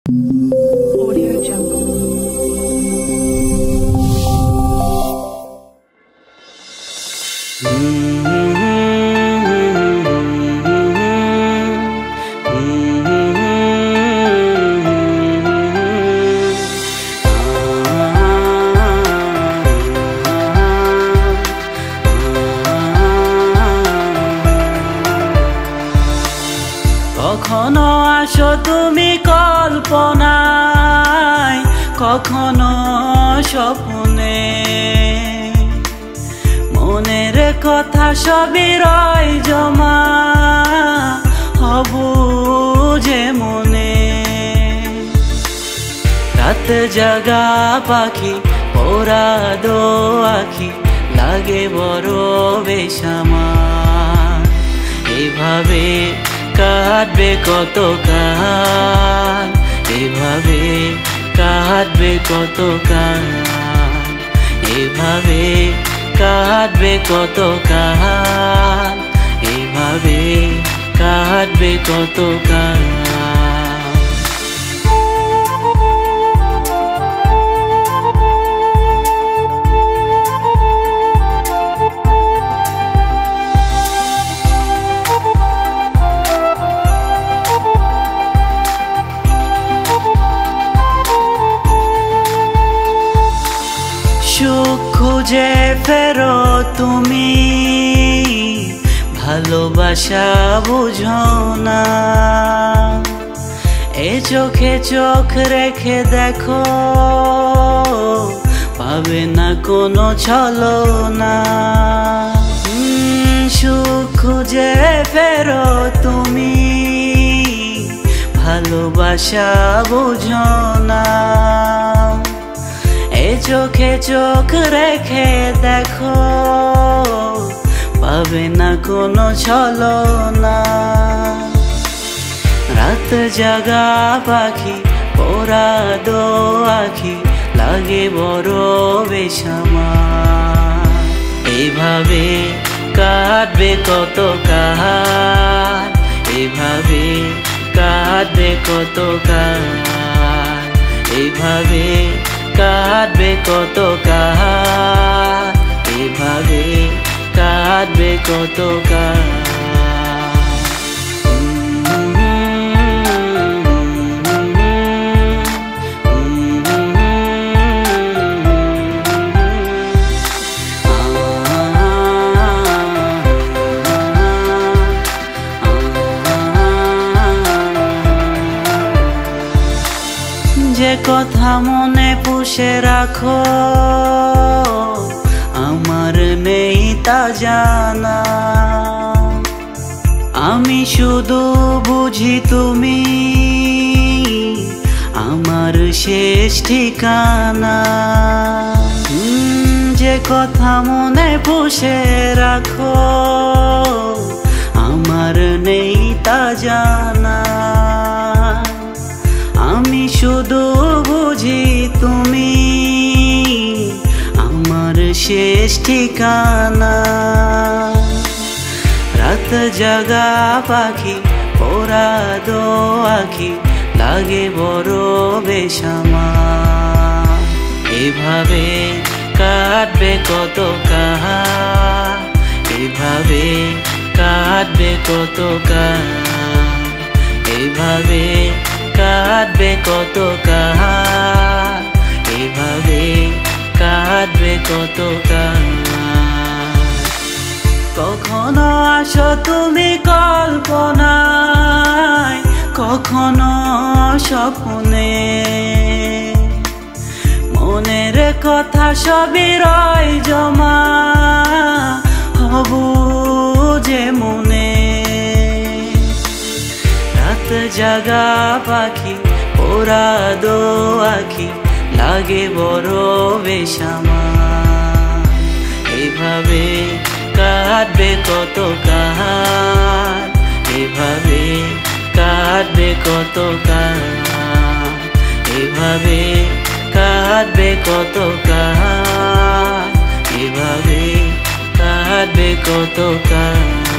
Audio Jungle. কখনো আসো তুমি কল্পনায়, কখনো স্বপ্নে, মনের কথা সবই রয় জমা, হবু যে মনে। রাত জাগা পাখি ওরা দো আখি, লাগে বড় বেসামার। এভাবে কাটবে কত কাল, এভাবে কাটবে কত কাল, এভাবে কাটবে কত কাল, এভাবে কাটবে কত কাল। সুখ খুঁজে ফেরো তুমি, ভালোবাসা বুঝো না। এ চোখে চোখ রেখে দেখো, পাবে না কোনো ছলনা। সুখ খুঁজে ফেরো তুমি, ভালোবাসা বুঝো না। এ চোখে চোখ রেখে দেখো, পাবে না কোনো ছলনা। রাত জাগা পাখি ওরা দো আখি, লাগে বড় বেসামার। এইভাবে কাটবে কত কাল, এইভাবে কাটবে কত কাল, এইভাবে কাটবে কত কাল, এভাবে কাটবে কত কাল। যে কথা মনে পুষে রাখো, আমার নেই তা জানা। আমি শুধু বুঝি তুমি আমার শেষ ঠিকানা। যে কথা মনে পুষে রাখো, আমার নেই তা জানা। আমি শুধু বুঝি তুমি আমার শেষ ঠিকানা। রাত জাগা পাখি ওরা দো আখি, লাগে বড় বেসামার। এভাবে কাটবে কত কাল, এভাবে কাটবে কত কাল, এভাবে কাটবে কত কাল, এভাবে কাটবে কত কাল। কখনো আসো তুমি কল্পনায়, কখনো স্বপ্নে, মনের কথা সবই রয় জমা, হবু যে মনে। রাত জাগা পাখি ওরা দো আখি, লাগে বড় বেসামার। এভাবে কাটবে কত কাল, এভাবে কাটবে কত কাল, এভাবে কাটবে কত কাল, এভাবে কাটবে কত কাল।